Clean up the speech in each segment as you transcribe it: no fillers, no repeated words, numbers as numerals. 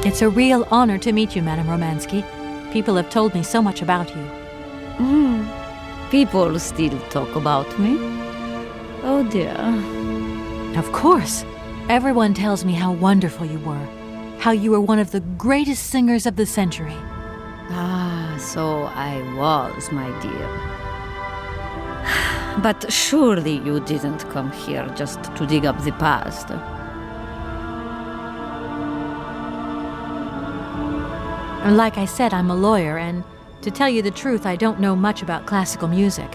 It's a real honor to meet you, Madame Romansky. People have told me so much about you. People still talk about me? Oh dear. Of course. Everyone tells me how wonderful you were. How you were one of the greatest singers of the century. Ah, so I was, my dear. But surely you didn't come here just to dig up the past. Like I said, I'm a lawyer, and to tell you the truth, I don't know much about classical music.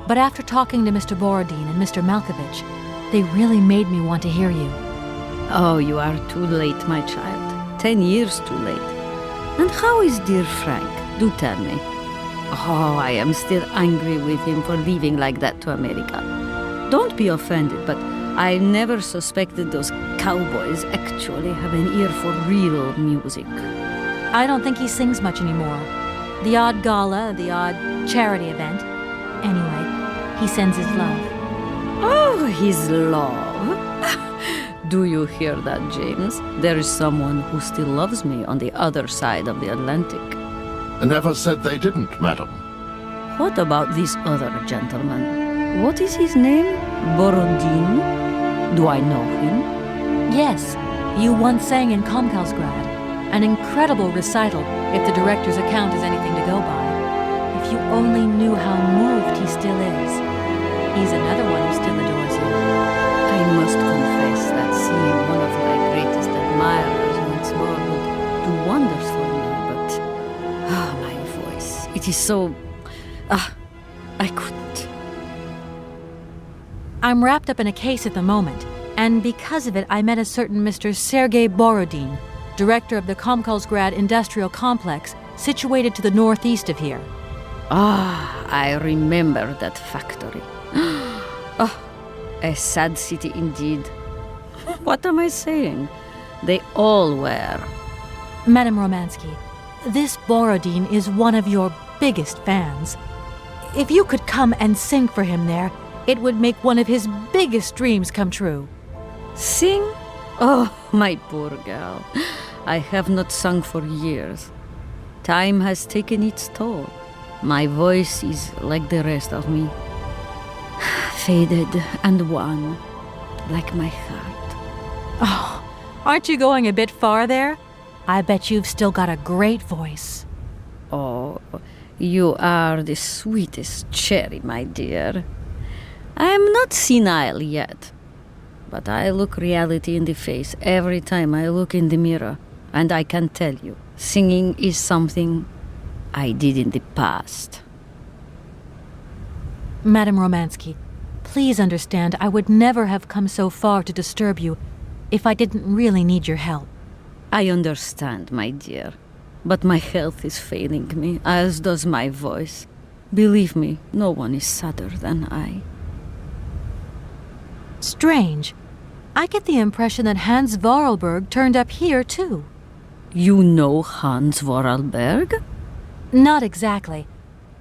But after talking to Mr. Borodin and Mr. Malkovich, they really made me want to hear you. Oh, you are too late, my child. 10 years too late. And how is dear Frank? Do tell me. Oh, I am still angry with him for leaving like that to America. Don't be offended, but I never suspected those cowboys actually have an ear for real music. I don't think he sings much anymore. The odd gala, the odd charity event. Anyway, he sends his love. Oh, his love. Do you hear that, James? There is someone who still loves me on the other side of the Atlantic. I never said they didn't, madam. What about this other gentleman? What is his name? Borodin? Do I know him? Yes, you once sang in Komkalsgrad. An incredible recital, if the director's account is anything to go by. If you only knew how moved he still is. He's another one who still adores you. I must confess that seeing one of my greatest admirers once more would do wonders for me, but... my voice. It is so... I couldn't. I'm wrapped up in a case at the moment, and because of it I met a certain Mr. Sergei Borodin, director of the Komkalsgrad Industrial Complex, situated to the northeast of here. I remember that factory. A sad city indeed. What am I saying? They all were. Madame Romansky, this Borodin is one of your biggest fans. If you could come and sing for him there, it would make one of his biggest dreams come true. Sing? Oh, my poor girl. I have not sung for years. Time has taken its toll. My voice is like the rest of me. Faded and wan, like my heart. Oh, aren't you going a bit far there? I bet you've still got a great voice. Oh, you are the sweetest cherry, my dear. I am not senile yet, but I look reality in the face every time I look in the mirror. And I can tell you, singing is something I did in the past. Madame Romansky, please understand I would never have come so far to disturb you if I didn't really need your help. I understand, my dear, but my health is failing me, as does my voice. Believe me, no one is sadder than I. Strange. I get the impression that Hans Vorarlberg turned up here, too. You know Hans Vorarlberg? Not exactly.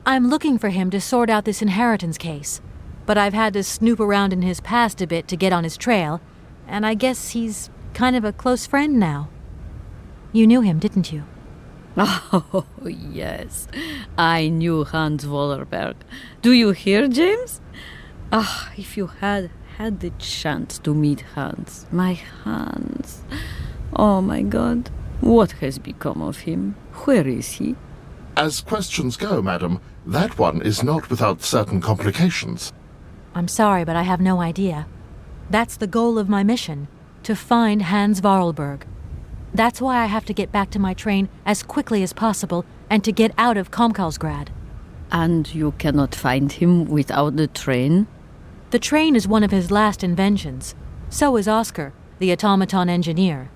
I'm looking for him to sort out this inheritance case. But I've had to snoop around in his past a bit to get on his trail, and I guess he's kind of a close friend now. You knew him, didn't you? Oh, yes. I knew Hans Vorarlberg. Do you hear, James? If you had the chance to meet Hans. My Hans. Oh, my God. What has become of him? Where is he? As questions go, madam, that one is not without certain complications. I'm sorry, but I have no idea. That's the goal of my mission, to find Hans Vorarlberg. That's why I have to get back to my train as quickly as possible and to get out of Komkalsgrad. And you cannot find him without the train? The train is one of his last inventions. So is Oscar, the automaton engineer.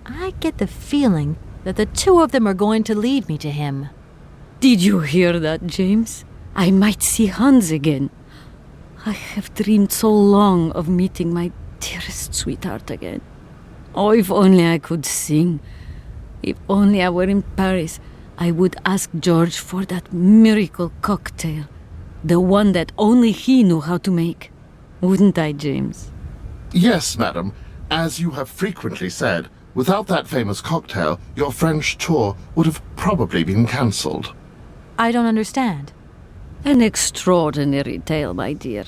I get the feeling that the two of them are going to lead me to him. Did you hear that, James? I might see Hans again. I have dreamed so long of meeting my dearest sweetheart again. Oh, if only I could sing. If only I were in Paris, I would ask George for that miracle cocktail. The one that only he knew how to make. Wouldn't I, James? Yes, madam. As you have frequently said, without that famous cocktail, your French tour would have probably been cancelled. I don't understand. An extraordinary tale, my dear.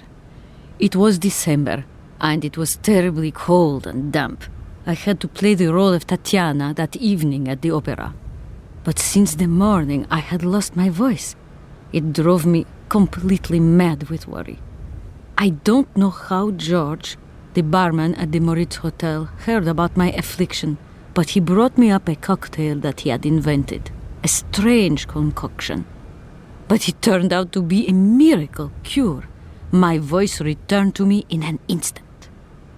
It was December, and it was terribly cold and damp. I had to play the role of Tatiana that evening at the opera. But since the morning, I had lost my voice. It drove me completely mad with worry. I don't know how George, the barman at the Moritz Hotel, heard about my affliction, but he brought me up a cocktail that he had invented. A strange concoction. But it turned out to be a miracle cure. My voice returned to me in an instant.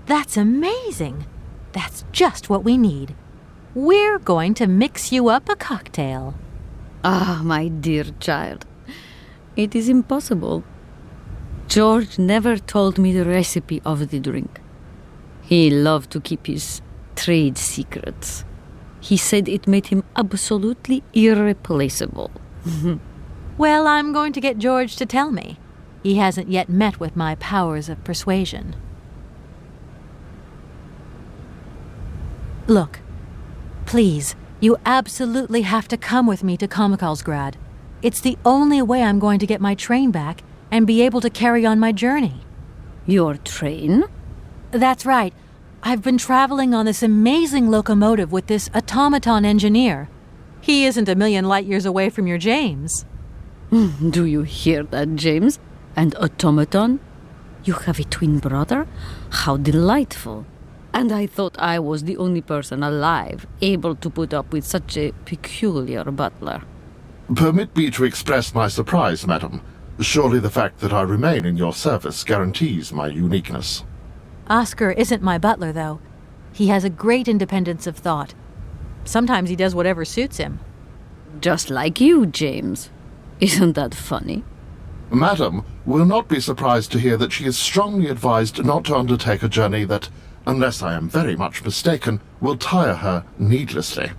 That's amazing. That's just what we need. We're going to mix you up a cocktail. Ah, my dear child. It is impossible. George never told me the recipe of the drink. He loved to keep his trade secrets. He said it made him absolutely irreplaceable. Well, I'm going to get George to tell me. He hasn't yet met with my powers of persuasion. Look, please, you absolutely have to come with me to Kamikalsgrad. It's the only way I'm going to get my train back and be able to carry on my journey. Your train? That's right. I've been traveling on this amazing locomotive with this automaton engineer. He isn't a million light years away from your James. Do you hear that, James? And automaton? You have a twin brother? How delightful. And I thought I was the only person alive able to put up with such a peculiar butler. Permit me to express my surprise, madam. Surely the fact that I remain in your service guarantees my uniqueness. Oscar isn't my butler, though. He has a great independence of thought. Sometimes he does whatever suits him. Just like you, James. Isn't that funny? Madam will not be surprised to hear that she is strongly advised not to undertake a journey that, unless I am very much mistaken, will tire her needlessly.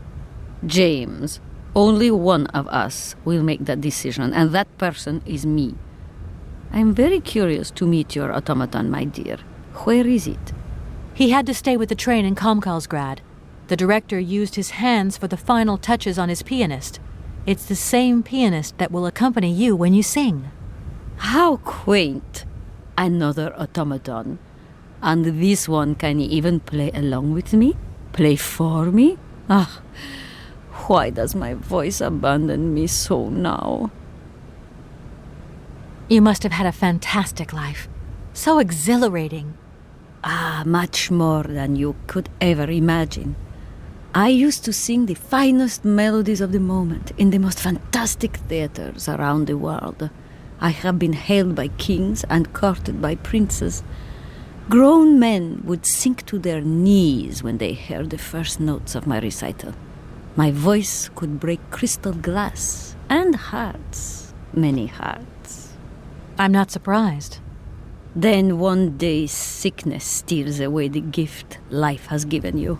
James, only one of us will make that decision, and that person is me. I'm very curious to meet your automaton, my dear. Where is it? He had to stay with the train in Kamikalsgrad. The director used his hands for the final touches on his pianist. It's the same pianist that will accompany you when you sing. How quaint! Another automaton. And this one can even play along with me? Play for me? Ah, why does my voice abandon me so now? You must have had a fantastic life. So exhilarating. Ah, much more than you could ever imagine. I used to sing the finest melodies of the moment in the most fantastic theaters around the world. I have been hailed by kings and courted by princes. Grown men would sink to their knees when they heard the first notes of my recital. My voice could break crystal glass and hearts, many hearts. I'm not surprised. Then one day sickness steals away the gift life has given you.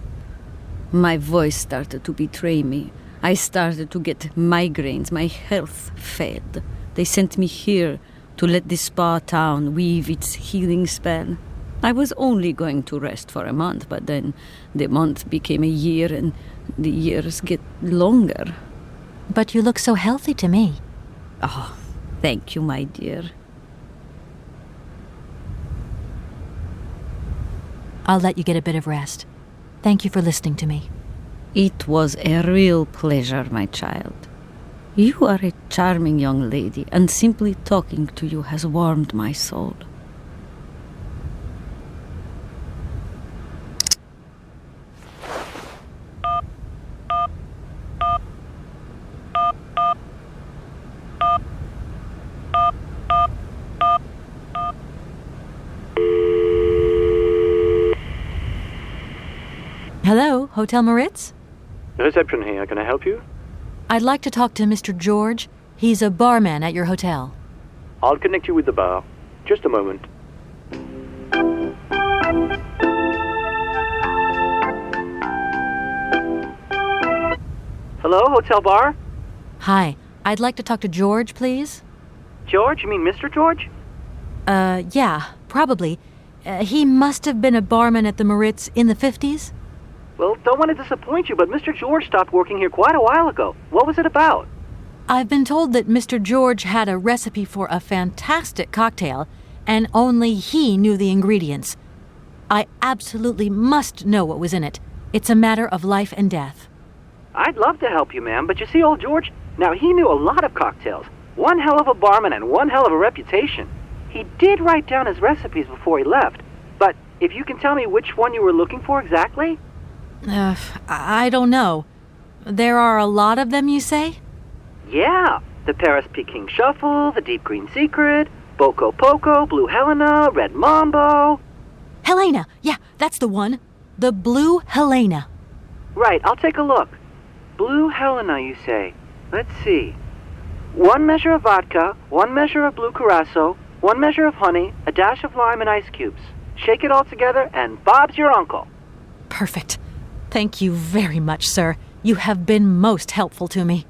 My voice started to betray me. I started to get migraines. My health failed. They sent me here to let the spa town weave its healing spell. I was only going to rest for a month, but then the month became a year and the years get longer. But you look so healthy to me. Oh, thank you, my dear. I'll let you get a bit of rest. Thank you for listening to me. It was a real pleasure, my child. You are a charming young lady, and simply talking to you has warmed my soul. Hello, Hotel Moritz? Reception here. Can I help you? I'd like to talk to Mr. George. He's a barman at your hotel. I'll connect you with the bar. Just a moment. Hello, hotel bar? Hi, I'd like to talk to George, please. George? You mean Mr. George? Yeah, probably. He must have been a barman at the Moritz in the 50s. Well, don't want to disappoint you, but Mr. George stopped working here quite a while ago. What was it about? I've been told that Mr. George had a recipe for a fantastic cocktail, and only he knew the ingredients. I absolutely must know what was in it. It's a matter of life and death. I'd love to help you, ma'am, but you see, old George, now he knew a lot of cocktails. One hell of a barman and one hell of a reputation. He did write down his recipes before he left, but if you can tell me which one you were looking for exactly? I don't know. There are a lot of them, you say? Yeah, the Paris Peking Shuffle, the Deep Green Secret, Boco Poco, Blue Helena, Red Mambo. Helena! Yeah, that's the one. The Blue Helena. Right, I'll take a look. Blue Helena, you say? Let's see. 1 measure of vodka, 1 measure of blue curacao, 1 measure of honey, a dash of lime and ice cubes. Shake it all together, and Bob's your uncle. Perfect. Thank you very much, sir. You have been most helpful to me.